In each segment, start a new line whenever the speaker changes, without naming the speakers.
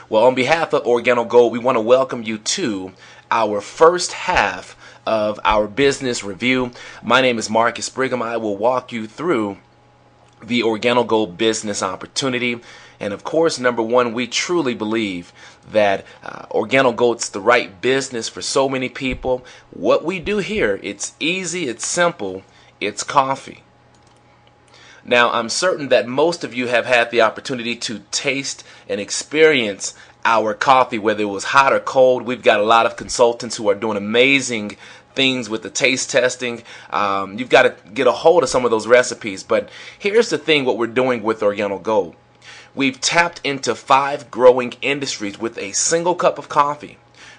Well, on behalf of Organo Gold, we want to welcome you to our first half of our business review. My name is Marcus Brigham. I will walk you through the Organo Gold business opportunity. And of course, number one, we truly believe that Organo Gold's the right business for so many people. What we do here, it's easy, it's simple, it's coffee. Now, I'm certain that most of you have had the opportunity to taste and experience our coffee, whether it was hot or cold. We've got a lot of consultants who are doing amazing things with the taste testing. You've got to get a hold of some of those recipes. But here's the thing, what we're doing with Organo Gold. We've tapped into 5 growing industries with a single cup of coffee,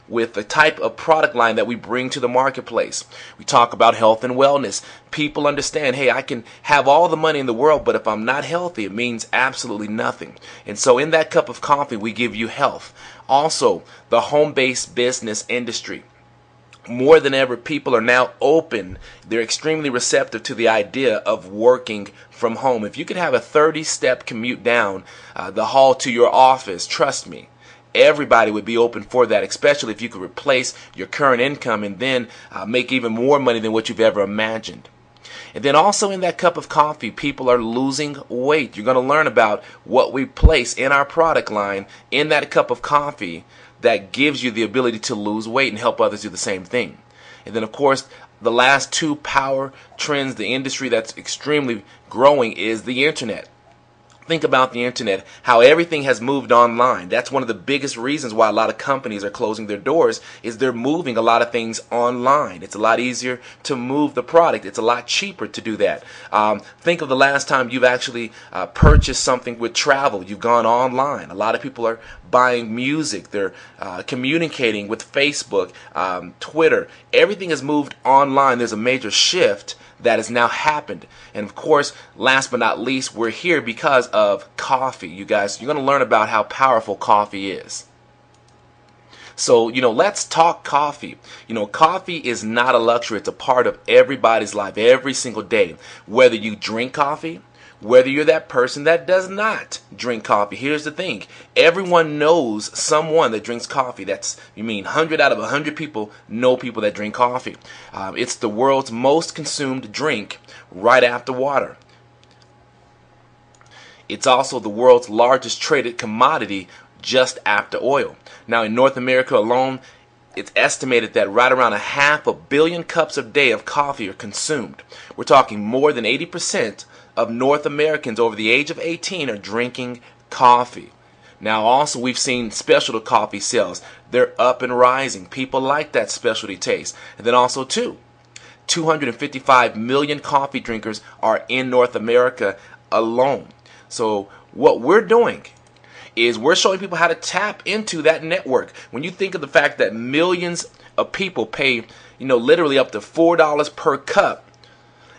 with the type of product line that we bring to the marketplace. We talk about health and wellness. People understand, hey, I can have all the money in the world, but if I'm not healthy, it means absolutely nothing. And so in that cup of coffee, we give you health. Also, the home-based business industry. More than ever, people are now open. They're extremely receptive to the idea of working from home. If you could have a 30-step commute down the hall to your office, trust me, everybody would be open for that, especially if you could replace your current income and then make even more money than what you've ever imagined. And then also in that cup of coffee, people are losing weight. You're going to learn about what we place in our product line in that cup of coffee that gives you the ability to lose weight and help others do the same thing. And then, of course, the last 2 power trends, the industry that's extremely growing, is the internet. Think about the internet, how everything has moved online. That's one of the biggest reasons why a lot of companies are closing their doors, is they're moving a lot of things online. It's a lot easier to move the product. It's a lot cheaper to do that. Think of the last time you've actually purchased something with travel. You've gone online. A lot of people are buying music. They're communicating with Facebook, Twitter. Everything has moved online. There's a major shift that has now happened. And of course, last but not least, we're here because of coffee. You guys, you're going to learn about how powerful coffee is. So, let's talk coffee. Coffee is not a luxury. It's a part of everybody's life every single day. Whether you drink coffee, whether you're that person that does not drink coffee. Here's the thing. Everyone knows someone that drinks coffee. 100 out of 100 people know people that drink coffee. It's the world's most consumed drink right after water. It's also the world's largest traded commodity just after oil. Now, in North America alone, it's estimated that right around 500 million cups a day of coffee are consumed. We're talking more than 80% of North Americans over the age of 18 are drinking coffee. Now, also, we've seen specialty coffee sales. They're up and rising. People like that specialty taste. And then also, 255 million coffee drinkers are in North America alone. So what we're doing is we're showing people how to tap into that network. When you think of the fact that millions of people pay, literally up to $4 per cup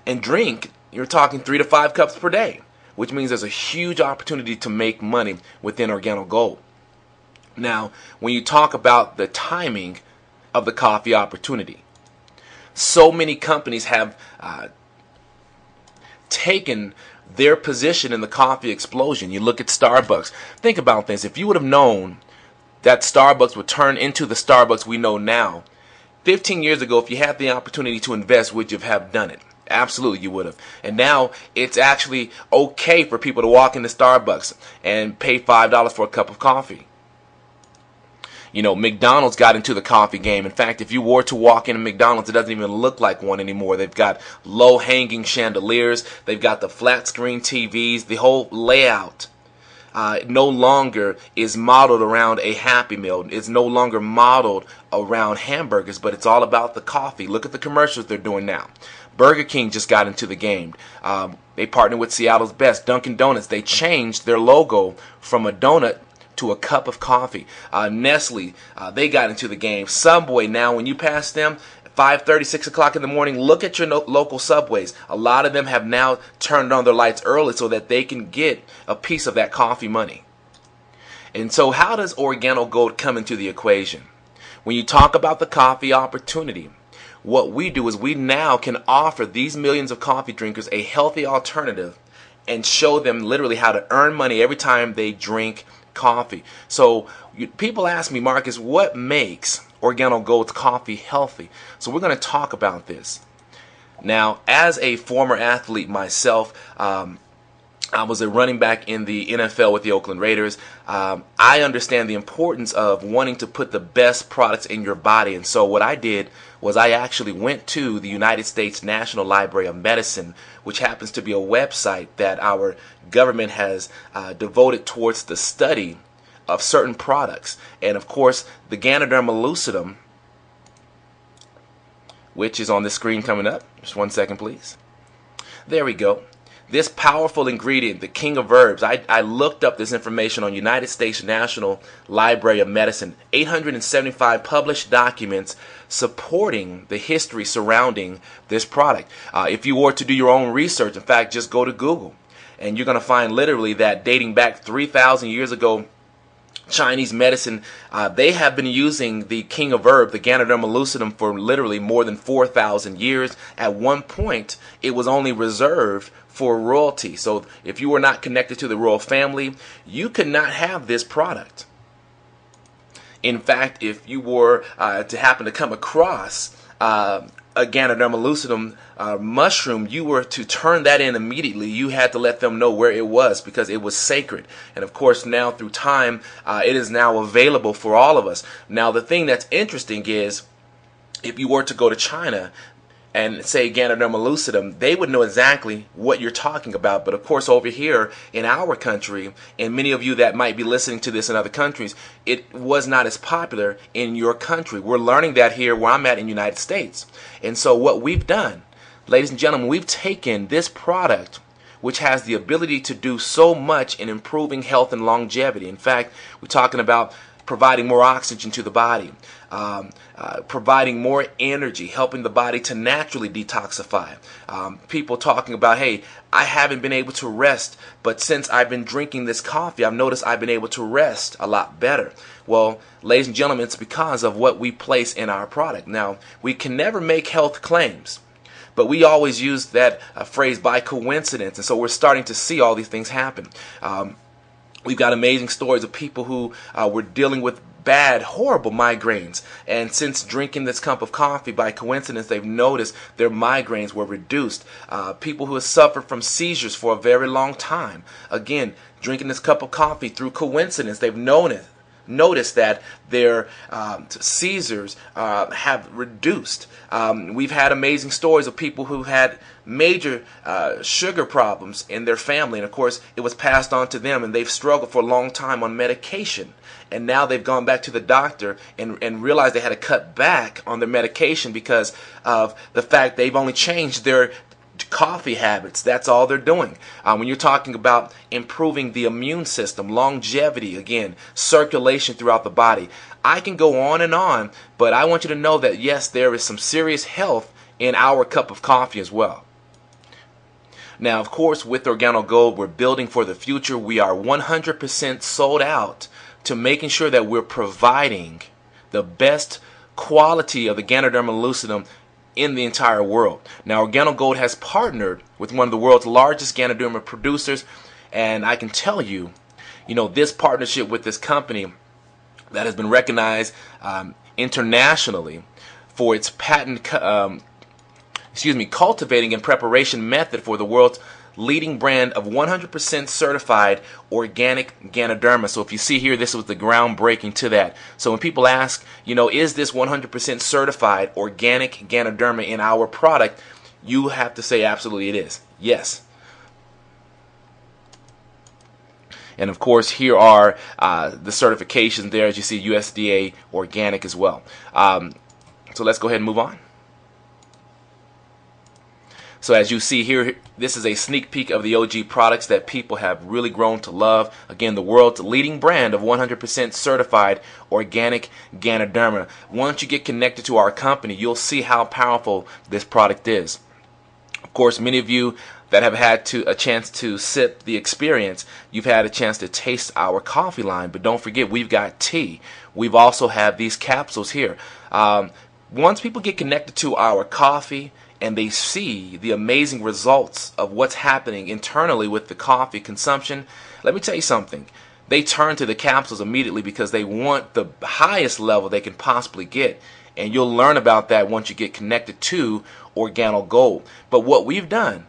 and drink, you're talking 3 to 5 cups per day, which means there's a huge opportunity to make money within Organo Gold. Now, when you talk about the timing of the coffee opportunity, so many companies have taken their position in the coffee explosion. You look at Starbucks. Think about this. If you would have known that Starbucks would turn into the Starbucks we know now, 15 years ago, if you had the opportunity to invest, would you have done it? Absolutely, you would have. And now it's actually okay for people to walk into Starbucks and pay $5 for a cup of coffee. McDonald's got into the coffee game. In fact, if you were to walk into McDonald's, it doesn't even look like one anymore. They've got low-hanging chandeliers. They've got the flat-screen TVs. The whole layout no longer is modeled around a Happy Meal. It's no longer modeled around hamburgers, but it's all about the coffee. Look at the commercials they're doing now. Burger King just got into the game. They partnered with Seattle's Best. Dunkin' Donuts, they changed their logo from a donut to a cup of coffee. Nestle, they got into the game. Subway, now when you pass them, 5:30, 6 o'clock in the morning, look at your local Subways. A lot of them have now turned on their lights early so that they can get a piece of that coffee money. And so how does Organo Gold come into the equation? When you talk about the coffee opportunity, what we do is we now can offer these millions of coffee drinkers a healthy alternative and show them literally how to earn money every time they drink coffee. So people ask me, Marcus, what makes Organo Gold's coffee healthy? So we're going to talk about this. Now, as a former athlete myself, I was a running back in the NFL with the Oakland Raiders. I understand the importance of wanting to put the best products in your body. And so what I did was I actually went to the United States National Library of Medicine, which happens to be a website that our government has devoted towards the study of certain products. And of course, the Ganoderma lucidum, which is on the screen coming up. Just 1 second, please. There we go. This powerful ingredient, the king of herbs, I looked up this information on United States National Library of Medicine. 875 published documents supporting the history surrounding this product. If you were to do your own research, in fact, just go to Google, and you're going to find literally that dating back 3,000 years ago, Chinese medicine, they have been using the king of herb, the Ganoderma lucidum, for literally more than 4,000 years. At one point, it was only reserved for royalty. So if you were not connected to the royal family, you could not have this product. In fact, if you were to happen to come across a Ganoderma lucidum mushroom, you were to turn that in immediately. You had to let them know where it was, because it was sacred. And of course, now through time, it is now available for all of us. Now, the thing that's interesting is, if you were to go to China and say Ganoderma lucidum, they would know exactly what you're talking about. But of course, over here in our country, and many of you that might be listening to this in other countries, it was not as popular in your country. We're learning that here where I'm at in the United States. And so what we've done, ladies and gentlemen, we've taken this product, which has the ability to do so much in improving health and longevity. In fact, we're talking about providing more oxygen to the body, providing more energy, helping the body to naturally detoxify. People talking about, hey, I haven't been able to rest, but since I've been drinking this coffee, I've noticed I've been able to rest a lot better. Well, ladies and gentlemen, it's because of what we place in our product. Now, we can never make health claims, but we always use that phrase by coincidence, and so we're starting to see all these things happen. We've got amazing stories of people who were dealing with bad, horrible migraines, and since drinking this cup of coffee, by coincidence, they've noticed their migraines were reduced. People who have suffered from seizures for a very long time, again, drinking this cup of coffee, through coincidence, they've noticed that their seizures have reduced. We've had amazing stories of people who had major sugar problems in their family, and of course it was passed on to them, and they've struggled for a long time on medication, and now they've gone back to the doctor and realized they had to cut back on their medication because of the fact they've only changed their coffee habits. That's all they're doing. When you're talking about improving the immune system, longevity, again, circulation throughout the body, I can go on, but I want you to know that yes, there is some serious health in our cup of coffee as well. Now, of course, with Organo Gold, we're building for the future. We are 100% sold out to making sure that we're providing the best quality of the Ganoderma lucidum in the entire world. Now, Organo Gold has partnered with one of the world's largest Ganoderma producers, and I can tell you, this partnership with this company that has been recognized internationally for its patent, cultivating and preparation method for the world's leading brand of 100% certified organic Ganoderma. So if you see here, this was the groundbreaking to that. So when people ask, is this 100% certified organic Ganoderma in our product, you have to say absolutely it is. Yes. And of course, here are the certifications there, as you see, USDA organic as well. So let's go ahead and move on. So as you see here, this is a sneak peek of the OG products that people have really grown to love. Again, the world's leading brand of 100% certified organic Ganoderma. Once you get connected to our company, you'll see how powerful this product is. Of course, many of you that have had a chance to sip the experience, you've had a chance to taste our coffee line. But don't forget, we've got tea. We've also had these capsules here. Once people get connected to our coffee, and they see the amazing results of what's happening internally with the coffee consumption, let me tell you something. they turn to the capsules immediately because they want the highest level they can possibly get. And you'll learn about that once you get connected to Organo Gold. But what we've done,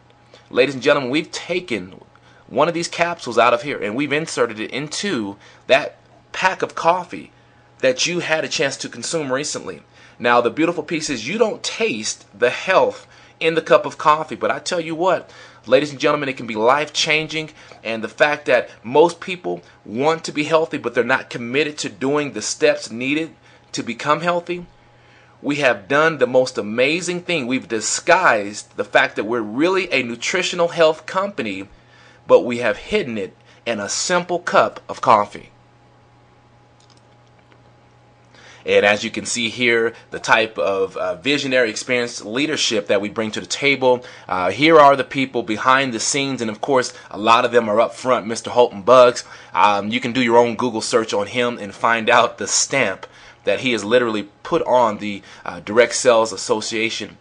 ladies and gentlemen, we've taken one of these capsules out of here and we've inserted it into that pack of coffee that you had a chance to consume recently. Now, the beautiful piece is you don't taste the health in the cup of coffee, but I tell you what, ladies and gentlemen, it can be life-changing. And the fact that most people want to be healthy, but they're not committed to doing the steps needed to become healthy, we have done the most amazing thing. We've disguised the fact that we're really a nutritional health company, but we have hidden it in a simple cup of coffee. And as you can see here, the type of visionary experience leadership that we bring to the table. Here are the people behind the scenes, and of course, a lot of them are up front. Mr. Holton Buggs. You can do your own Google search on him and find out the stamp that he has literally put on the Direct Sales Association,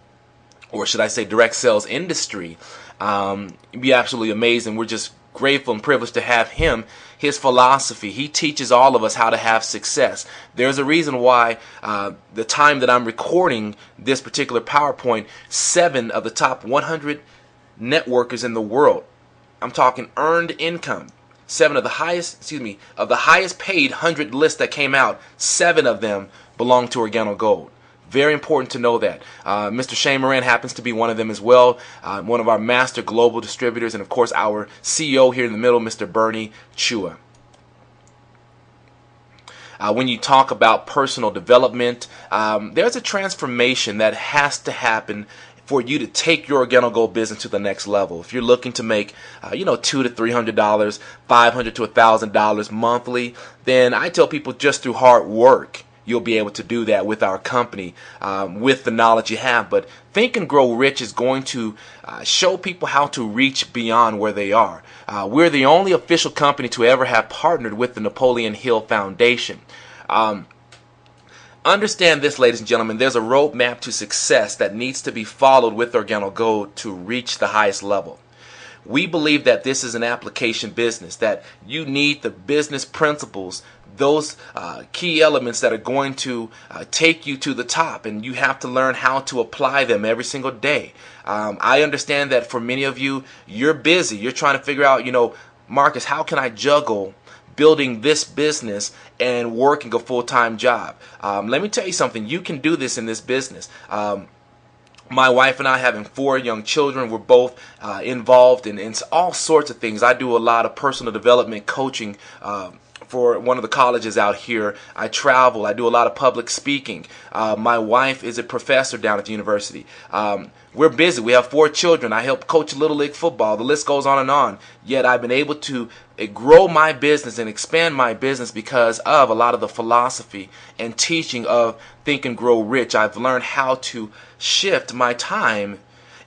or should I say direct sales industry. It'd be absolutely amazing. We're just grateful and privileged to have him. His philosophy, he teaches all of us how to have success. There's a reason why the time that I'm recording this particular PowerPoint, 7 of the top 100 networkers in the world, I'm talking earned income, 7 of the highest, of the highest paid 100 lists that came out, 7 of them belong to Organo Gold. Very important to know that. Mr. Shane Moran happens to be one of them as well, one of our master global distributors, and of course our CEO here in the middle, Mr. Bernie Chua. When you talk about personal development, there's a transformation that has to happen for you to take your Organo Gold business to the next level. If you're looking to make, $200 to $300, $500 to $1,000 monthly, then I tell people just through hard work, you'll be able to do that with our company, with the knowledge you have. But Think and Grow Rich is going to show people how to reach beyond where they are. We're the only official company to ever have partnered with the Napoleon Hill Foundation. Understand this, ladies and gentlemen, there's a roadmap to success that needs to be followed with Organo Gold to reach the highest level. We believe that this is an application business, that you need the business principles, those key elements that are going to take you to the top, and you have to learn how to apply them every single day. I understand that for many of you, you're busy. You're trying to figure out, Marcus, how can I juggle building this business and working a full-time job? Let me tell you something. You can do this in this business. My wife and I, having 4 young children, we're both involved in all sorts of things. I do a lot of personal development coaching for one of the colleges out here. I travel. I do a lot of public speaking. My wife is a professor down at the university. We're busy. We have 4 children. I help coach Little League football. The list goes on and on. Yet I've been able to grow my business and expand my business because of a lot of the philosophy and teaching of Think and Grow Rich. I've learned how to shift my time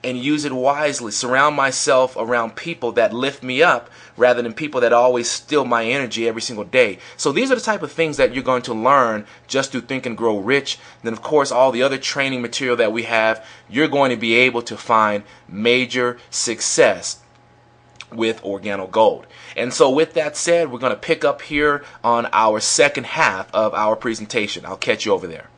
and use it wisely. Surround myself around people that lift me up rather than people that always steal my energy every single day. So these are the type of things that you're going to learn just through Think and Grow Rich. Then, of course, all the other training material that we have, you're going to be able to find major success with Organo Gold. And so with that said, we're going to pick up here on our second half of our presentation. I'll catch you over there.